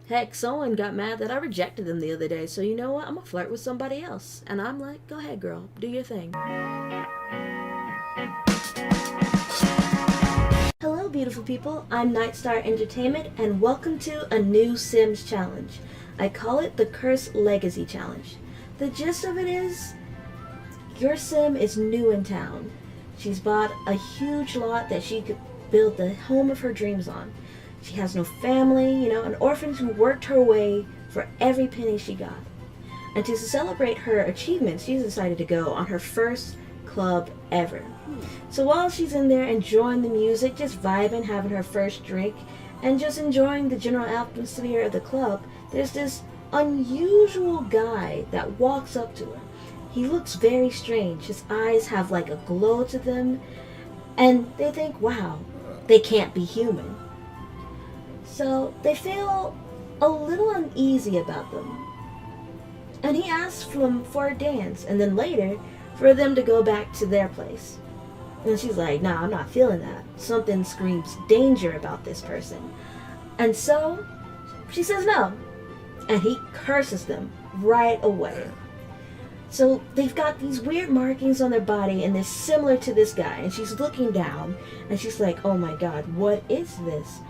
Heck, someone got mad that I rejected them the other day, so you know what? I'm gonna flirt with somebody else. And I'm like, go ahead, girl, do your thing. Hello, beautiful people. I'm Nightstar Entertainment, and welcome to a new Sims challenge. I call it the Curse Legacy Challenge. The gist of it is, your Sim is new in town. She's bought a huge lot that she could build the home of her dreams on. She has no family, an orphan who worked her way for every penny she got. And to celebrate her achievements, she's decided to go on her first club ever. So while she's in there enjoying the music, just vibing, having her first drink, and just enjoying the general atmosphere of the club, there's this unusual guy that walks up to her. He looks very strange. His eyes have like a glow to them, and they think, wow, they can't be human. So they feel a little uneasy about them. And he asks them for a dance, and then later for them to go back to their place. And she's like, nah, I'm not feeling that. Something screams danger about this person. And so she says no. And he curses them right away. So they've got these weird markings on their body, and they're similar to this guy. And she's looking down, and she's like, oh my god, what is this?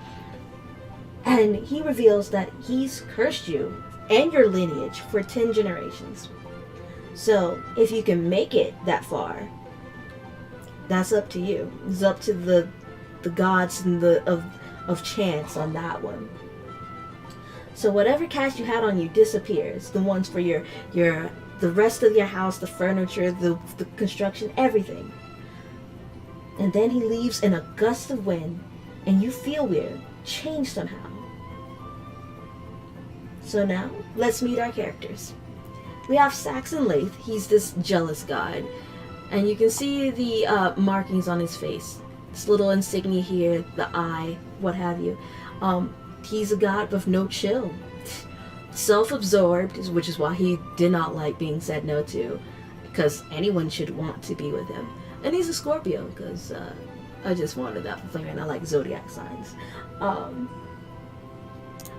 And he reveals that he's cursed you and your lineage for 10 generations. So if you can make it that far, that's up to you. It's up to the gods and of chance on that one. So whatever cash you had on you disappears. The ones for your the rest of your house, the furniture, the construction, everything. And then he leaves in a gust of wind, and you feel weird, changed somehow. So now, let's meet our characters. We have Saxon Lath. He's this jealous god. And you can see the markings on his face. This little insignia here, the eye, what have you. He's a god with no chill. Self-absorbed, which is why he did not like being said no to. Because anyone should want to be with him. And he's a Scorpio, because I just wanted that flavor, and I like zodiac signs.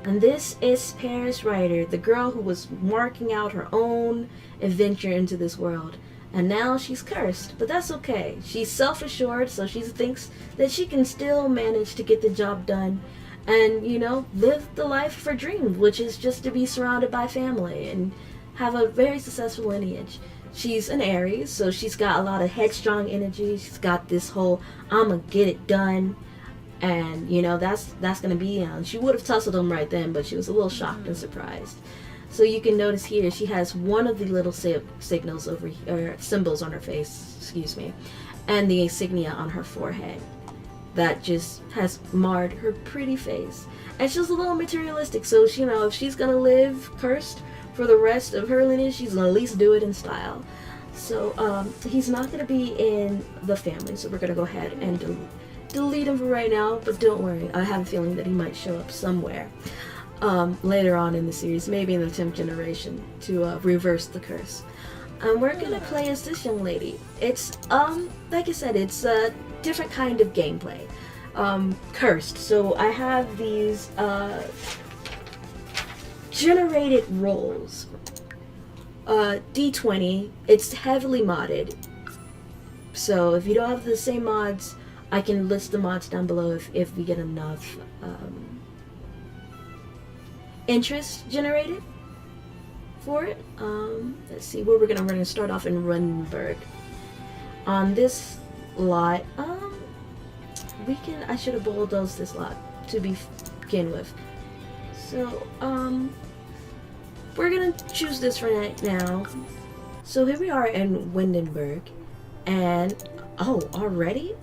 And this is Paris Ryder, the girl who was marking out her own adventure into this world. And now she's cursed, but that's okay. She's self-assured, so she thinks that she can still manage to get the job done and, live the life of her dreams, which is just to be surrounded by family and have a very successful lineage. She's an Aries, so she's got a lot of headstrong energy. She's got this whole, I'm gonna get it done. And, that's going to be, she would have tussled him right then, but she was a little shocked and surprised. So you can notice here, she has one of the little signals over, or symbols on her face, excuse me, and the insignia on her forehead. That just has marred her pretty face. And she's a little materialistic, so, if she's going to live cursed for the rest of her lineage, she's going to at least do it in style. So, he's not going to be in the family, so we're going to go ahead and delete him for right now, but don't worry, I have a feeling that he might show up somewhere later on in the series, maybe in the 10th generation, to reverse the curse. And we're gonna play as this young lady. It's like I said, it's a different kind of gameplay. Cursed. So I have these generated rolls. D20. It's heavily modded. So if you don't have the same mods, I can list the mods down below if we get enough interest generated for it. Let's see where we're gonna start off in Runberg. On this lot, I should have bulldozed this lot to begin with. So, we're gonna choose this for right now. So here we are in Windenburg, and already?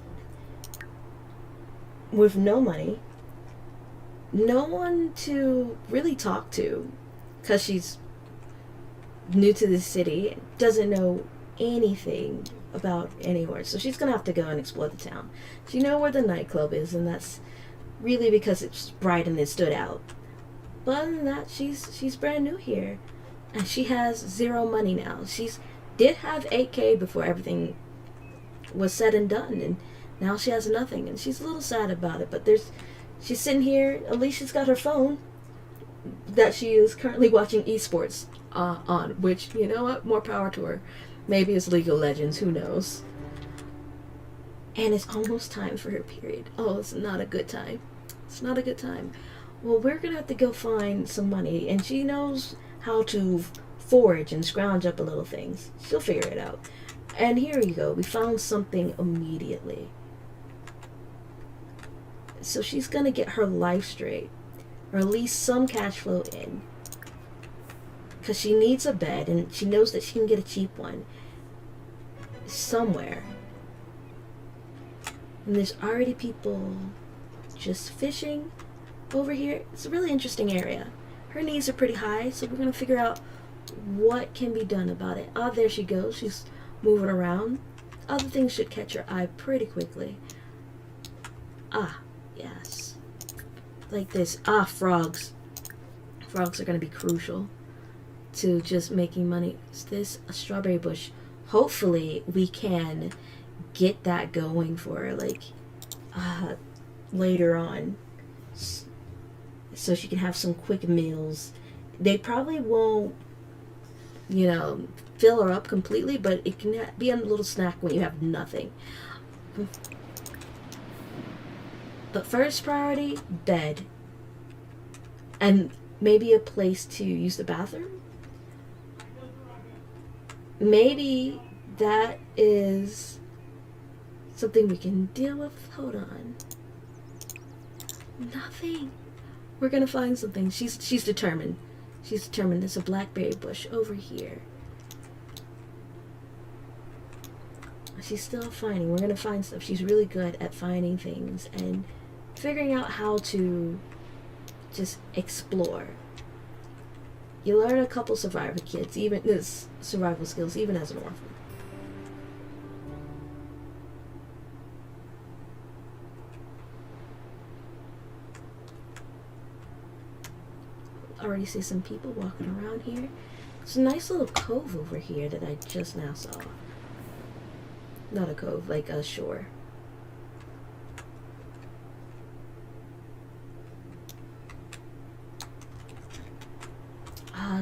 With no money, no one to really talk to, because she's new to the city, doesn't know anything about anywhere, so she's gonna have to go and explore the town. She knows where the nightclub is, and that's really because it's bright and it stood out. But other than that, she's brand new here, and she has 0 money now. She's did have 8K before everything was said and done, and now she has nothing, and she's a little sad about it, but she's sitting here, at least she's got her phone. that she is currently watching esports on, which, you know what, more power to her. Maybe it's League of Legends, who knows. And it's almost time for her period. Oh, it's not a good time. It's not a good time. Well, we're gonna have to go find some money, and she knows how to forage and scrounge up a little things. She'll figure it out. And here you go. We found something immediately. So she's gonna get her life straight, or at least some cash flow in, because she needs a bed, and she knows that she can get a cheap one somewhere. And there's already people just fishing over here. It's a really interesting area. Her needs are pretty high, so we're gonna figure out what can be done about it. Ah, there she goes. She's moving around. Other things should catch her eye pretty quickly. Ah, yes. Like this. Ah, frogs. Frogs are gonna be crucial to just making money. Is this a strawberry bush? Hopefully we can get that going for her, like, later on, so she can have some quick meals. They probably won't, fill her up completely, but it can be a little snack when you have nothing. But first priority, bed. And maybe a place to use the bathroom? Maybe that is something we can deal with. Hold on. Nothing. We're gonna find something. She's determined. She's determined. There's a blackberry bush over here. She's still finding. We're gonna find stuff. She's really good at finding things and figuring out how to just explore. You learn a couple survival skills, even as an orphan. Already see some people walking around here. There's a nice little cove over here that I just now saw. Not a cove, like a shore.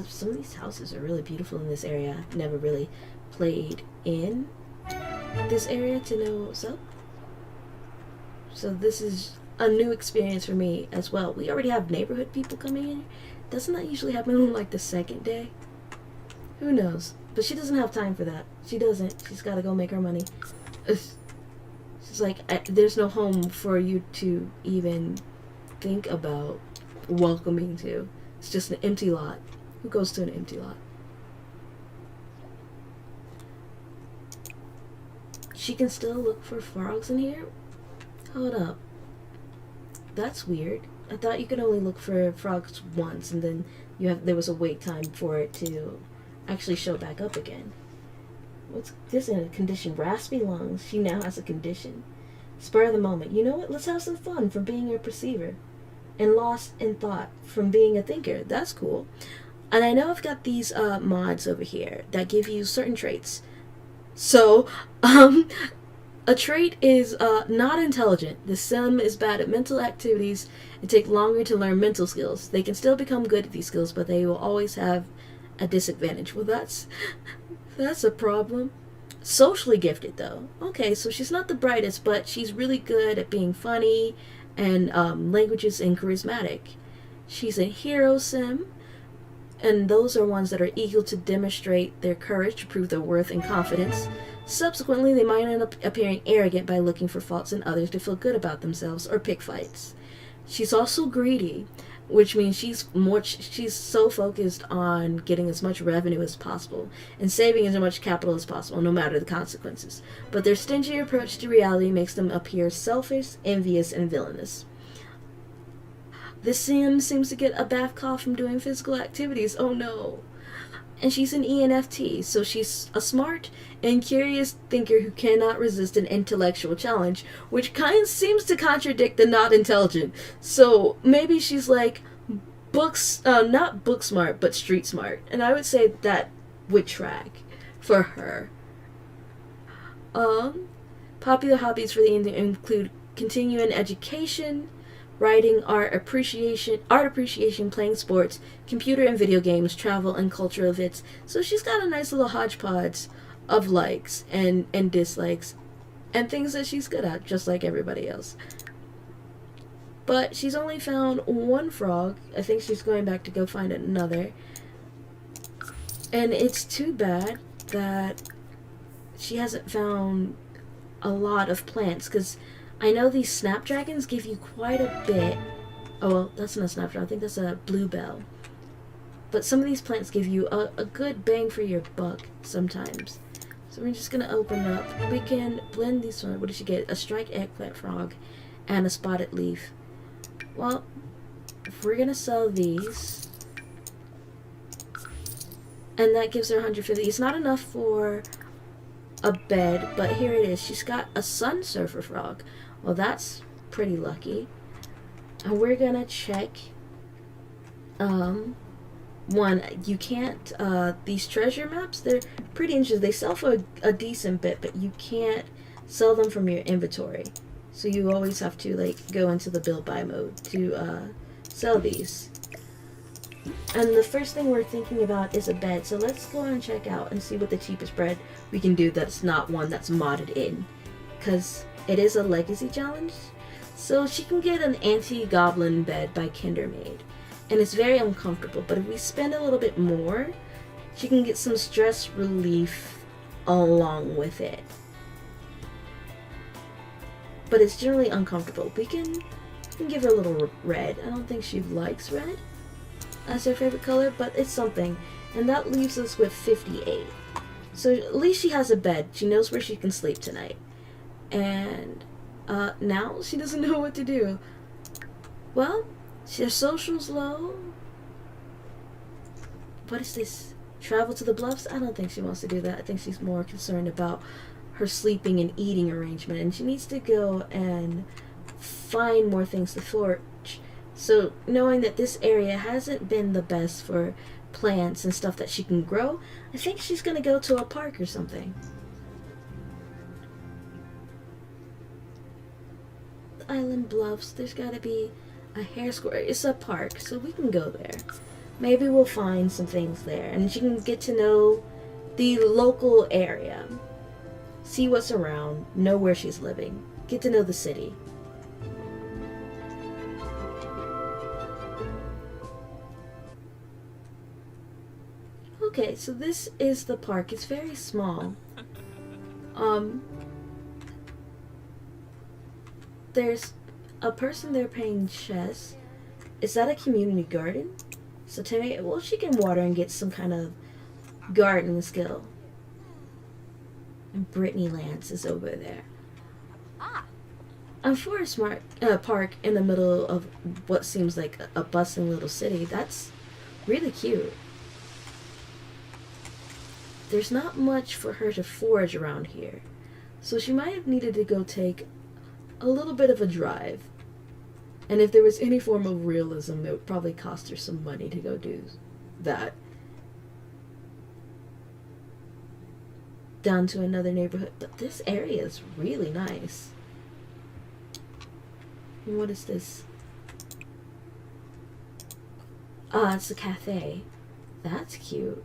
Some of these houses are really beautiful in this area. I've never really played in this area to know what's up. So this is a new experience for me as well. We already have neighborhood people coming in. Doesn't that usually happen on like the second day? Who knows? But she doesn't have time for that. She doesn't. She's got to go make her money. She's like, there's no home for you to even think about welcoming to. It's just an empty lot. Who goes to an empty lot? She can still look for frogs in here? Hold up. That's weird. I thought you could only look for frogs once, and then there was a wait time for it to actually show back up again. What's this in a condition? Raspy lungs. She now has a condition. Spur of the moment. You know what? Let's have some fun from being a perceiver. And lost in thought from being a thinker. That's cool. And I know I've got these mods over here that give you certain traits. So, a trait is not intelligent. The sim is bad at mental activities and take longer to learn mental skills. They can still become good at these skills, but they will always have a disadvantage. Well, that's a problem. Socially gifted, though. Okay, so she's not the brightest, but she's really good at being funny and languages and charismatic. She's a hero sim, and those are ones that are eager to demonstrate their courage to prove their worth and confidence. Subsequently, they might end up appearing arrogant by looking for faults in others to feel good about themselves or pick fights. She's also greedy, which means she's so focused on getting as much revenue as possible and saving as much capital as possible, no matter the consequences. But their stingy approach to reality makes them appear selfish, envious, and villainous. The sim seems to get a bath call from doing physical activities. Oh no. And she's an ENFT, so she's a smart and curious thinker who cannot resist an intellectual challenge, which kind of seems to contradict the not intelligent. So maybe she's like not book smart, but street smart. And I would say that would track for her. Popular hobbies for the include continuing education, writing, art appreciation, playing sports, computer and video games, travel, and cultural events. So she's got a nice little hodgepodge of likes and dislikes and things that she's good at, just like everybody else. But she's only found one frog. I think she's going back to go find another. And it's too bad that she hasn't found a lot of plants, because I know these snapdragons give you quite a bit. Oh, well, that's not a snapdragon. I think that's a bluebell. But some of these plants give you a good bang for your buck sometimes. So we're just going to open up. We can blend these one. What did she get? A striped eggplant frog and a spotted leaf. Well, if we're going to sell these, and that gives her 150. It's not enough for a bed, but here it is. She's got a sun surfer frog. Well, that's pretty lucky. And we're gonna check. One, you can't. These treasure maps, they're pretty interesting. They sell for a decent bit, but you can't sell them from your inventory. So you always have to like go into the build buy mode to sell these. And the first thing we're thinking about is a bed. So let's go and check out and see what the cheapest bed we can do that's not one that's modded in. Because it is a legacy challenge. So she can get an anti-goblin bed by Kindermaid. And it's very uncomfortable. But if we spend a little bit more, she can get some stress relief along with it. But it's generally uncomfortable. We can give her a little red. I don't think she likes red as her favorite color, but it's something. And that leaves us with 58. So at least she has a bed. She knows where she can sleep tonight. And now she doesn't know what to do. Well, her social's low. What is this? Travel to the bluffs? I don't think she wants to do that. I think she's more concerned about her sleeping and eating arrangement. And she needs to go and find more things to forage. So knowing that this area hasn't been the best for plants and stuff that she can grow, I think she's going to go to a park or something. The Island Bluffs, there's got to be a hair square. It's a park, so we can go there. Maybe we'll find some things there. And she can get to know the local area. See what's around. Know where she's living. Get to know the city. Okay, so this is the park. It's very small. There's a person there playing chess. Is that a community garden? So Timmy, well, she can water and get some kind of gardening skill. And Brittany Lance is over there. A forest park in the middle of what seems like a bustling little city. That's really cute. There's not much for her to forage around here. So she might have needed to go take a little bit of a drive. And if there was any form of realism, it would probably cost her some money to go do that. Down to another neighborhood. But this area is really nice. And what is this? Ah, it's a cafe. That's cute.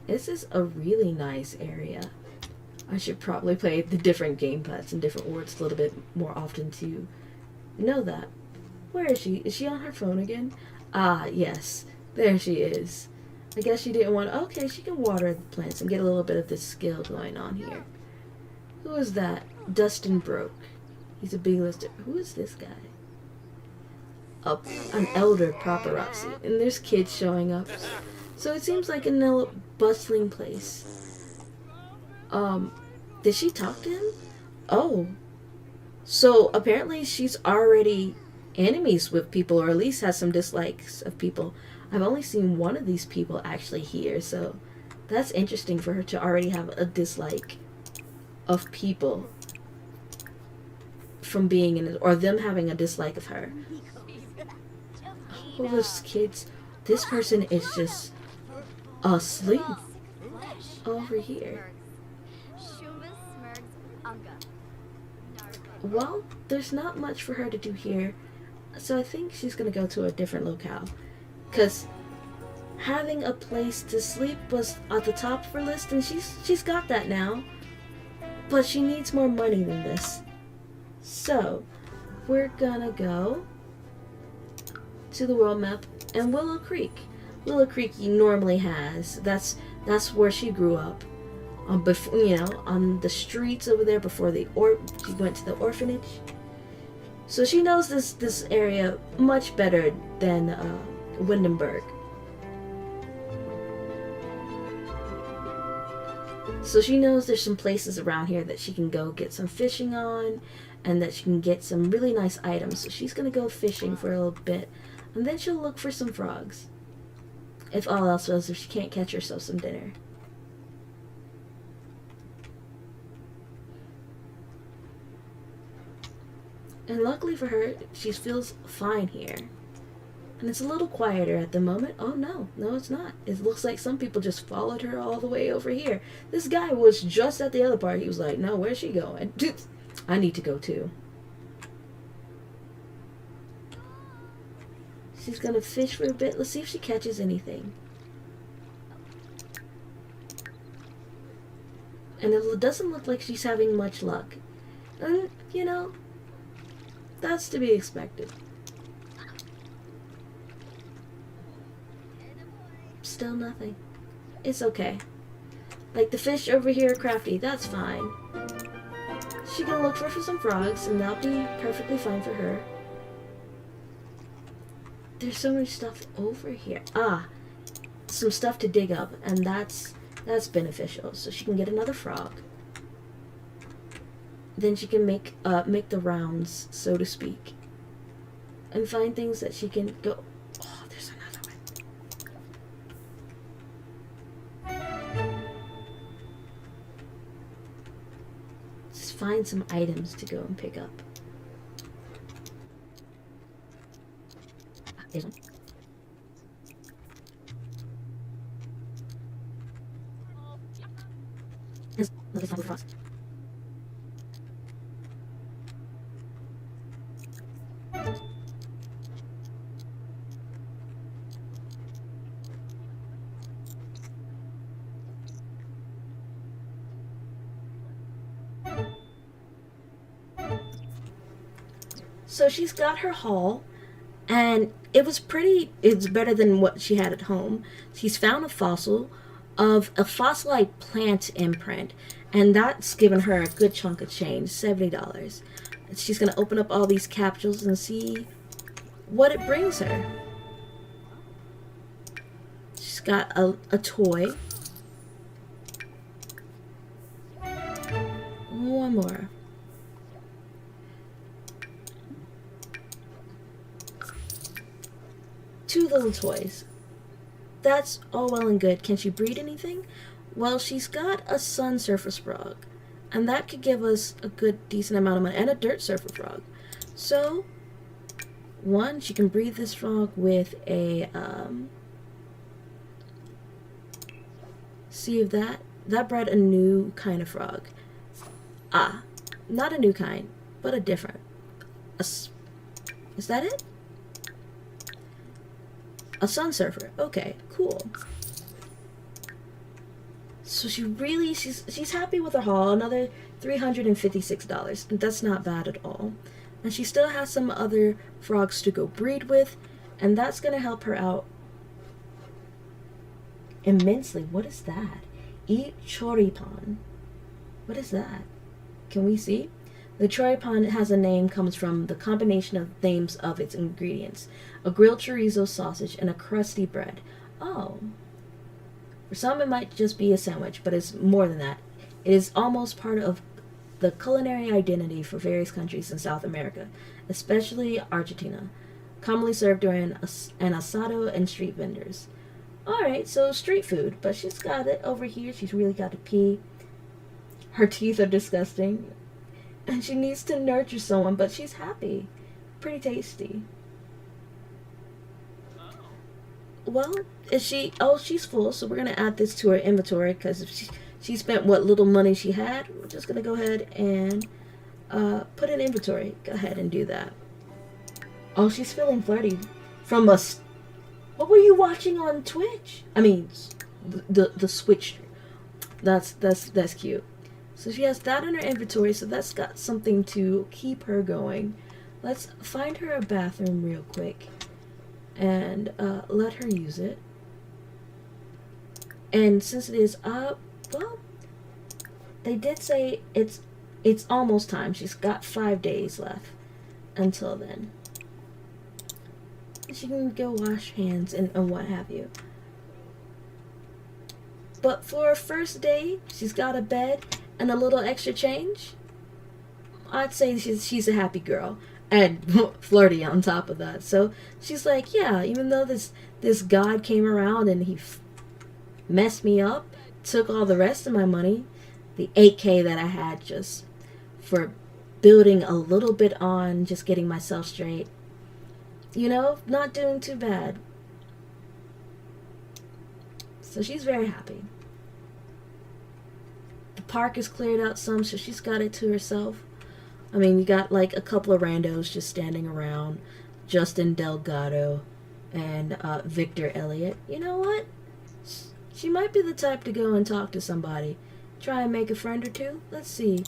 This is a really nice area. I should probably play the different gamepads and different words a little bit more often to know that. Where is she? Is she on her phone again? Ah, yes. There she is. I guess she didn't want... Okay, she can water the plants and get a little bit of this skill going on here. Who is that? Dustin Broke. He's a big lister. Who is this guy? An elder paparazzi. And there's kids showing up. So it seems like a little bustling place. Did she talk to him? Oh. So apparently she's already enemies with people, or at least has some dislikes of people. I've only seen one of these people actually here, so that's interesting for her to already have a dislike of people from being in it, or them having a dislike of her. Oh, those kids. This person is just asleep over here. Well, there's not much for her to do here. So I think she's gonna go to a different locale. Because having a place to sleep was at the top of her list, and she's got that now. But she needs more money than this. So we're gonna go to the world map and Willow Creek. Willow Creek normally has. That's where she grew up. Before, on the streets over there before she went to the orphanage. So she knows this area much better than Windenburg. So she knows there's some places around here that she can go get some fishing on, and that she can get some really nice items. So she's gonna go fishing for a little bit, and then she'll look for some frogs. If all else fails, if she can't catch herself some dinner. And luckily for her, she feels fine here. And it's a little quieter at the moment. Oh no, it's not. It looks like some people just followed her all the way over here. This guy was just at the other part. He was like, no, where's she going? I need to go too. She's gonna fish for a bit. Let's see if she catches anything. And it doesn't look like she's having much luck. And, that's to be expected. Still nothing. It's okay. Like the fish over here are crafty, that's fine. She can look for some frogs, and that'll be perfectly fine for her. There's so much stuff over here. Some stuff to dig up, and that's beneficial. So she can get another frog. Then she can make the rounds, so to speak, and find things that she can go. Oh, there's another one. Just find some items to go and pick up. There's one. Look at some frogs. So she's got her haul, and it's better than what she had at home. She's found a fossil of a fossilized plant imprint, and that's given her a good chunk of change, $70. She's going to open up all these capsules and see what it brings her. She's got a toy. One more. Two little toys. That's all well and good. Can she breed anything? Well, she's got a sun surfer frog, and that could give us a good decent amount of money, and a dirt surfer frog. So, one, she can breed this frog with a, see if that bred a new kind of frog. Not a new kind, but a different. Is that it? A sun surfer. Okay, cool. So she's happy with her haul. Another $356. That's not bad at all. And she still has some other frogs to go breed with, and that's gonna help her out immensely. What is that? Eat choripan. What is that? Can we see? The choripan has a name, comes from the combination of names of its ingredients. A grilled chorizo sausage and a crusty bread. Oh. For some it might just be a sandwich, but it's more than that. It is almost part of the culinary identity for various countries in South America, especially Argentina. Commonly served during an asado and street vendors. Alright, so street food, but she's got it over here. She's really got to pee. Her teeth are disgusting. And she needs to nurture someone, but she's happy. Pretty tasty. Well, she's full, so we're going to add this to her inventory, because if she spent what little money she had, we're just going to go ahead and put in inventory. Go ahead and do that. Oh, she's feeling flirty. From us. What were you watching on Twitch? I mean, the Switch. That's cute. So she has that in her inventory, so that's got something to keep her going. Let's find her a bathroom real quick and let her use it. And since it is up, well, they did say it's almost time. She's got 5 days left until then. She can go wash hands and what have you. But for her first day, she's got a bed and a little extra change. I'd say she's a happy girl. And flirty on top of that. So she's like, yeah, even though this god came around and he messed me up, took all the rest of my money, the 8K that I had just for building a little bit on just getting myself straight, you know, not doing too bad. So she's very happy. The park is cleared out some, so she's got it to herself. I mean, you got like a couple of randos just standing around. Justin Delgado and Victor Elliott. You know what? She might be the type to go and talk to somebody. Try and make a friend or two. Let's see.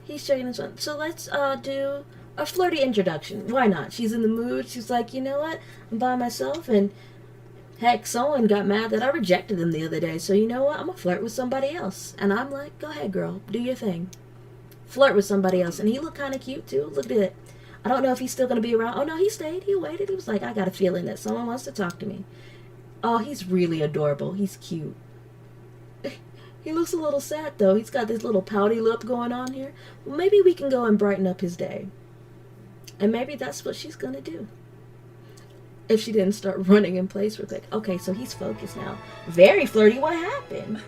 He's shaking his hand. So let's do a flirty introduction. Why not? She's in the mood. She's like, you know what? I'm by myself, and heck, someone got mad that I rejected them the other day. So you know what? I'm going to flirt with somebody else. And I'm like, go ahead, girl. Do your thing. Flirt with somebody else. And he looked kind of cute, too. Look at it. I don't know if he's still going to be around. Oh, no, he stayed. He waited. He was like, I got a feeling that someone wants to talk to me. Oh, he's really adorable. He's cute. He looks a little sad, though. He's got this little pouty lip going on here. Well, maybe we can go and brighten up his day. And maybe that's what she's going to do. If she didn't start running in place real quick. Okay, so he's focused now. Very flirty. What happened?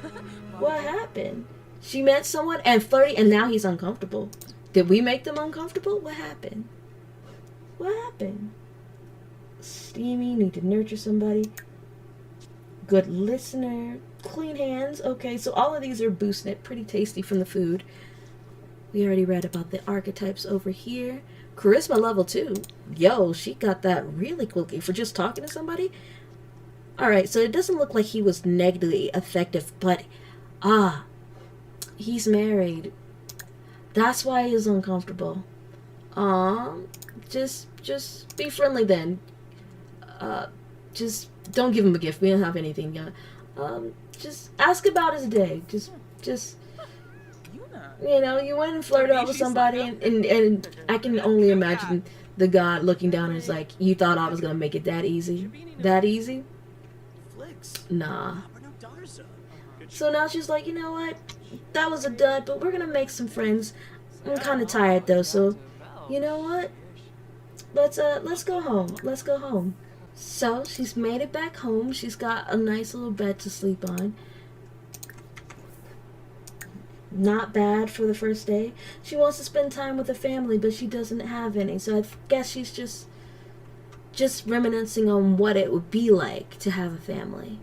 What happened? She met someone and flirty, and now he's uncomfortable. Did we make them uncomfortable? What happened? What happened? Steamy, need to nurture somebody. Good listener. Clean hands. Okay, so all of these are boosting it. Pretty tasty from the food. We already read about the archetypes over here. Charisma level 2. Yo, she got that really quickly for just talking to somebody. Alright, so it doesn't look like he was negatively effective, but he's married. That's why he's uncomfortable. Just be friendly then. Just don't give him a gift. We don't have anything yet. Just ask about his day. Just you know, you went and flirted out with somebody, and I can only imagine the god looking down and is like, you thought I was gonna make it that easy? That easy? Nah. So now she's like, you know what? That was a dud, but we're gonna make some friends. I'm kind of tired though, so you know what? Let's go home. Let's go home. So she's made it back home. She's got a nice little bed to sleep on. Not bad for the first day. She wants to spend time with her family, but she doesn't have any. So I guess she's just reminiscing on what it would be like to have a family.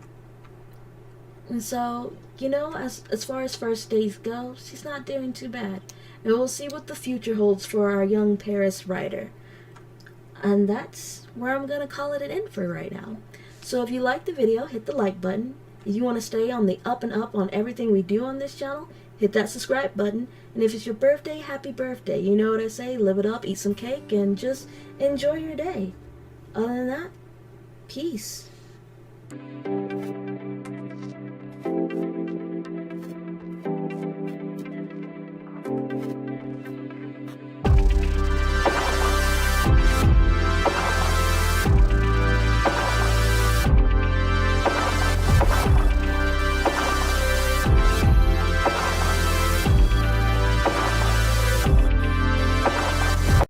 And so, you know, as far as first days go, she's not doing too bad. And we'll see what the future holds for our young Paris writer. And that's where I'm going to call it an end for right now. So if you liked the video, hit the like button. If you want to stay on the up and up on everything we do on this channel, hit that subscribe button. And if it's your birthday, happy birthday. You know what I say, live it up, eat some cake, and just enjoy your day. Other than that, peace.